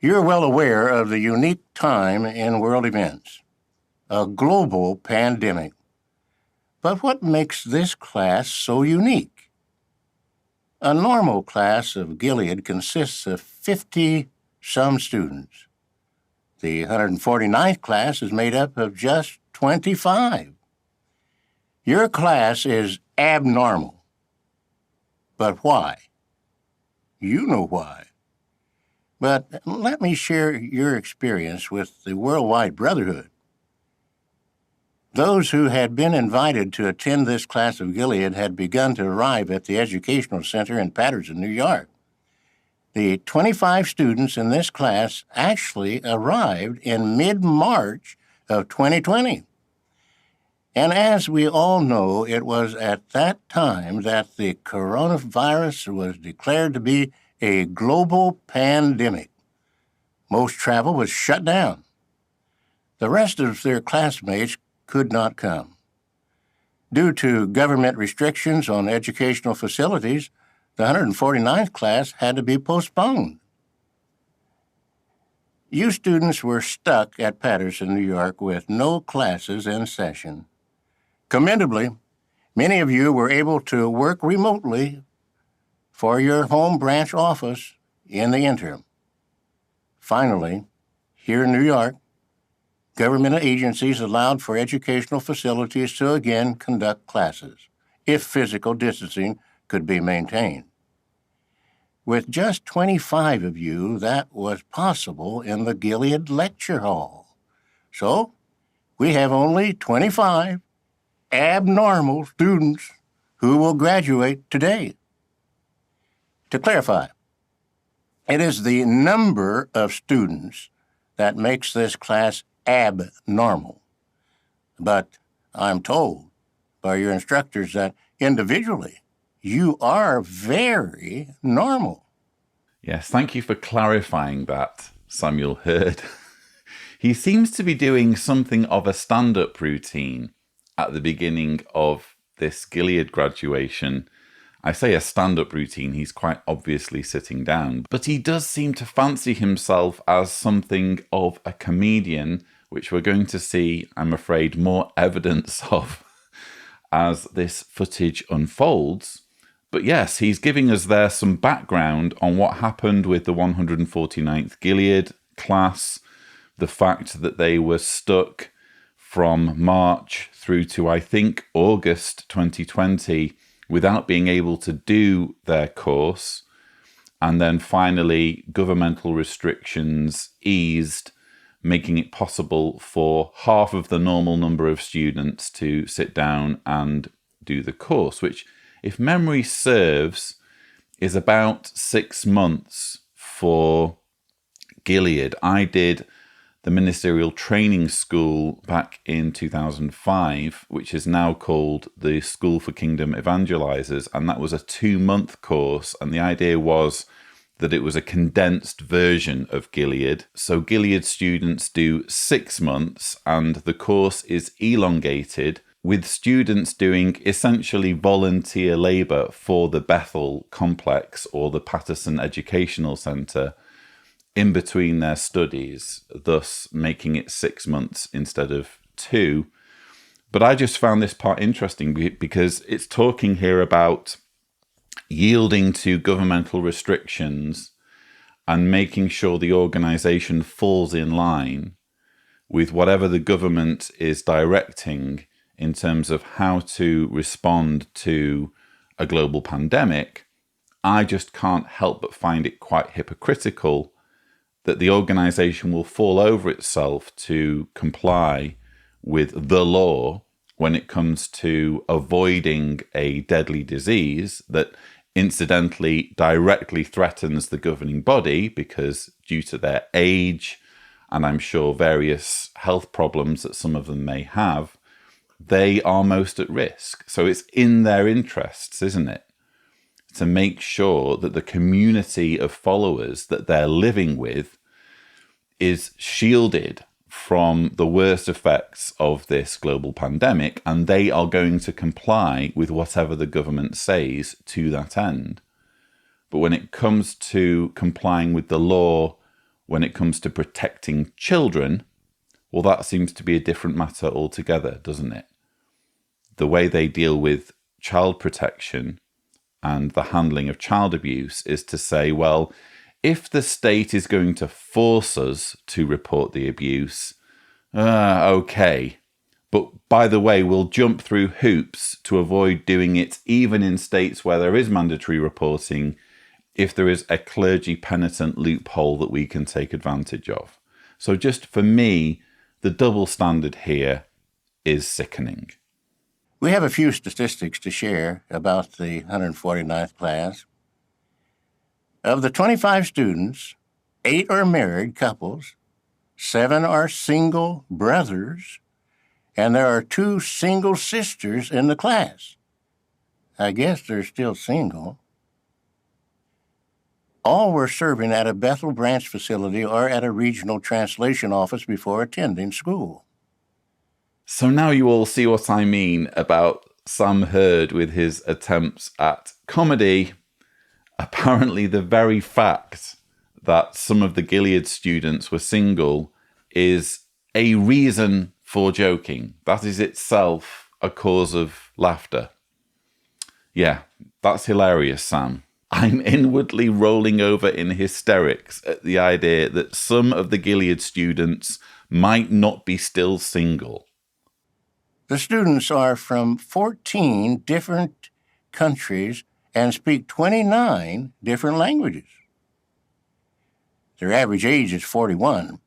You're well aware of the unique time in world events, a global pandemic. But what makes this class so unique? A normal class of Gilead consists of 50-some students. The 149th class is made up of just 25. Your class is abnormal. But why? You know why. But let me share your experience with the Worldwide Brotherhood. Those who had been invited to attend this class of Gilead had begun to arrive at the Educational Center in Paterson, New York. The 25 students in this class actually arrived in mid-March of 2020. And as we all know, it was at that time that the coronavirus was declared to be a global pandemic. Most travel was shut down. The rest of their classmates could not come. Due to government restrictions on educational facilities, the 149th class had to be postponed. You students were stuck at Paterson, New York, with no classes in session. Commendably, many of you were able to work remotely for your home branch office in the interim. Finally, here in New York, government agencies allowed for educational facilities to again conduct classes, if physical distancing could be maintained. With just 25 of you, that was possible in the Gilead Lecture Hall. So, we have only 25 abnormal students who will graduate today. To clarify, it is the number of students that makes this class abnormal. But I'm told by your instructors that individually you are very normal. Yes, thank you for clarifying that, Samuel Hurd. He seems to be doing something of a stand-up routine at the beginning of this Gilead graduation. I say a stand-up routine, he's quite obviously sitting down, but he does seem to fancy himself as something of a comedian, which we're going to see, I'm afraid, more evidence of as this footage unfolds. But yes, he's giving us there some background on what happened with the 149th Gilead class, the fact that they were stuck from March through to, I think, August 2020 without being able to do their course. And then finally, governmental restrictions eased, making it possible for half of the normal number of students to sit down and do the course, which, if memory serves, is about 6 months for Gilead. I did the ministerial training school back in 2005, which is now called the School for Kingdom Evangelizers, and that was a 2-month course, and the idea was that it was a condensed version of Gilead. So Gilead students do 6 months, and the course is elongated, with students doing essentially volunteer labour for the Bethel complex or the Paterson Educational Centre in between their studies, thus making it 6 months instead of 2. But I just found this part interesting because it's talking here about yielding to governmental restrictions and making sure the organisation falls in line with whatever the government is directing in terms of how to respond to a global pandemic. I just can't help but find it quite hypocritical that the organisation will fall over itself to comply with the law when it comes to avoiding a deadly disease that incidentally directly threatens the governing body because due to their age and I'm sure various health problems that some of them may have, they are most at risk. So it's in their interests, isn't it, to make sure that the community of followers that they're living with is shielded from the worst effects of this global pandemic, and they are going to comply with whatever the government says to that end. But when it comes to complying with the law when it comes to protecting children, well, that seems to be a different matter altogether, doesn't it? The way they deal with child protection and the handling of child abuse is to say, well, if the state is going to force us to report the abuse, okay. But by the way, we'll jump through hoops to avoid doing it even in states where there is mandatory reporting if there is a clergy penitent loophole that we can take advantage of. So just for me, the double standard here is sickening. We have a few statistics to share about the 149th class. Of the 25 students, 8 are married couples, 7 are single brothers, and there are 2 single sisters in the class. I guess they're still single. All were serving at a Bethel branch facility or at a regional translation office before attending school. So now you all see what I mean about Sam Hurd with his attempts at comedy. Apparently the very fact that some of the Gilead students were single is a reason for joking. That is itself a cause of laughter. Yeah, that's hilarious, Sam. I'm inwardly rolling over in hysterics at the idea that some of the Gilead students might not be still single. The students are from 14 different countries and speak 29 different languages. Their average age is 41.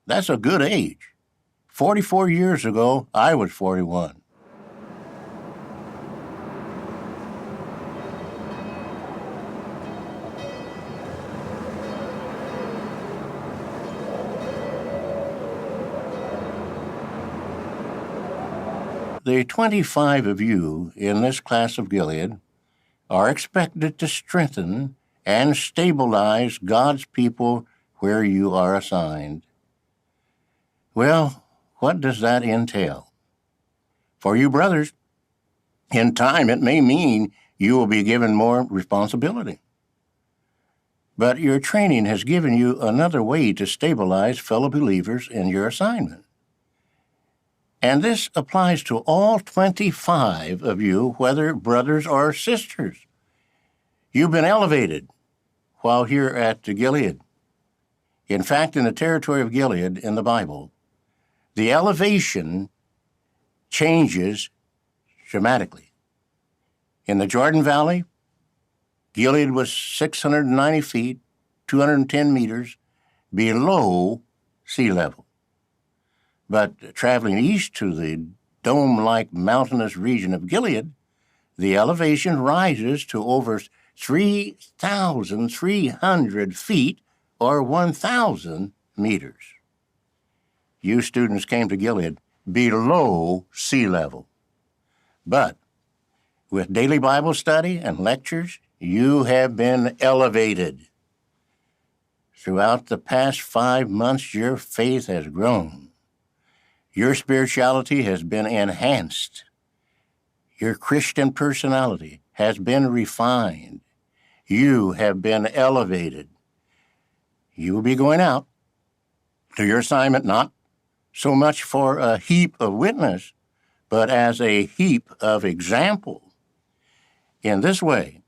That's a good age. 44 years ago, I was 41. The 25 of you in this class of Gilead are expected to strengthen and stabilize God's people where you are assigned. Well, what does that entail? For you brothers, in time it may mean you will be given more responsibility. But your training has given you another way to stabilize fellow believers in your assignment. And this applies to all 25 of you, whether brothers or sisters. You've been elevated while here at Gilead. In fact, in the territory of Gilead in the Bible, the elevation changes dramatically. In the Jordan Valley, Gilead was 690 feet, 210 meters below sea level. But traveling east to the dome-like mountainous region of Gilead, the elevation rises to over 3,300 feet or 1,000 meters. You students came to Gilead below sea level. But with daily Bible study and lectures, you have been elevated. Throughout the past 5 months, your faith has grown. Your spirituality has been enhanced. Your Christian personality has been refined. You have been elevated. You will be going out to your assignment not so much for a heap of witness, but as a heap of example. In this way,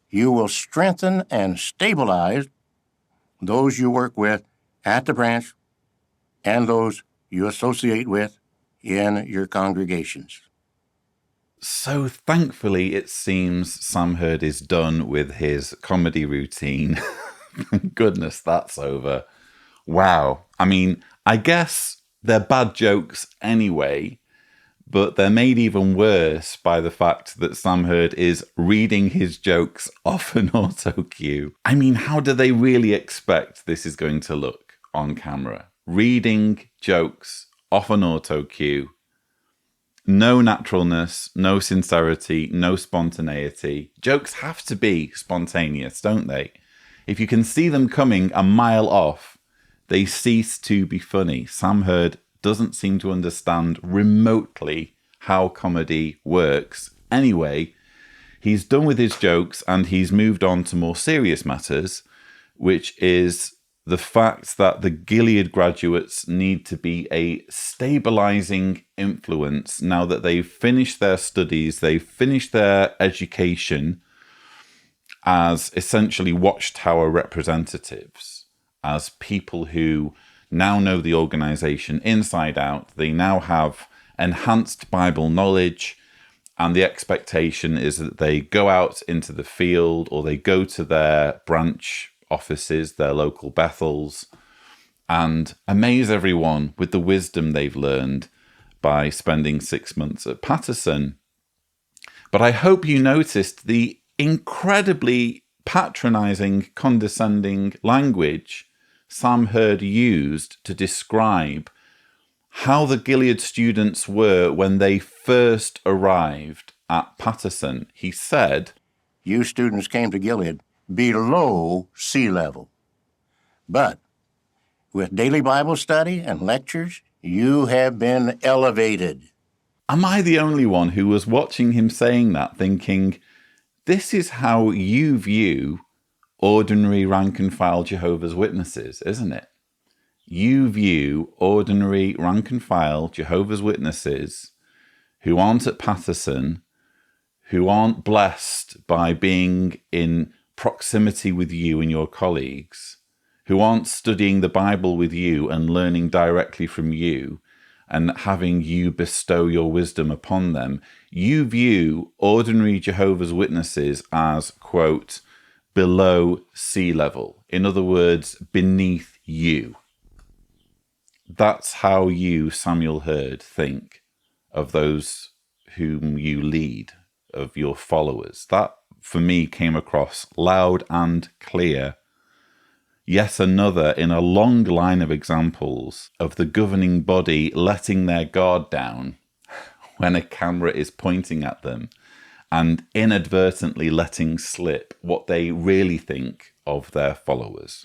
you will strengthen and stabilize those you work with at the branch and those you associate with in your congregations. So thankfully, it seems Sam Hurd is done with his comedy routine. Thank goodness that's over. Wow. I mean, I guess they're bad jokes anyway, but they're made even worse by the fact that Sam Hurd is reading his jokes off an auto cue. I mean, how do they really expect this is going to look on camera? Reading jokes off an auto cue. No naturalness, no sincerity, no spontaneity. Jokes have to be spontaneous, don't they? If you can see them coming a mile off, they cease to be funny. Sam Hurd doesn't seem to understand remotely how comedy works. Anyway, he's done with his jokes and he's moved on to more serious matters, which is the fact that the Gilead graduates need to be a stabilizing influence now that they've finished their studies, they've finished their education as essentially watchtower representatives, as people who now know the organization inside out. They now have enhanced Bible knowledge, and the expectation is that they go out into the field or they go to their branch offices, their local Bethels, and amaze everyone with the wisdom they've learned by spending 6 months at Patterson. But I hope you noticed the incredibly patronizing, condescending language Sam Hurd used to describe how the Gilead students were when they first arrived at Patterson. He said, "You students came to Gilead below sea level. But with daily Bible study and lectures, you have been elevated." Am I the only one who was watching him saying that thinking, this is how you view ordinary rank and file Jehovah's Witnesses, isn't it? You view ordinary rank and file Jehovah's Witnesses who aren't at Patterson, who aren't blessed by being in proximity with you and your colleagues, who aren't studying the Bible with you and learning directly from you and having you bestow your wisdom upon them. You view ordinary Jehovah's Witnesses as, quote, below sea level. In other words, beneath you. That's how you, Samuel Hurd, think of those whom you lead, of your followers. That, for me, came across loud and clear. Yet another in a long line of examples of the governing body letting their guard down when a camera is pointing at them and inadvertently letting slip what they really think of their followers.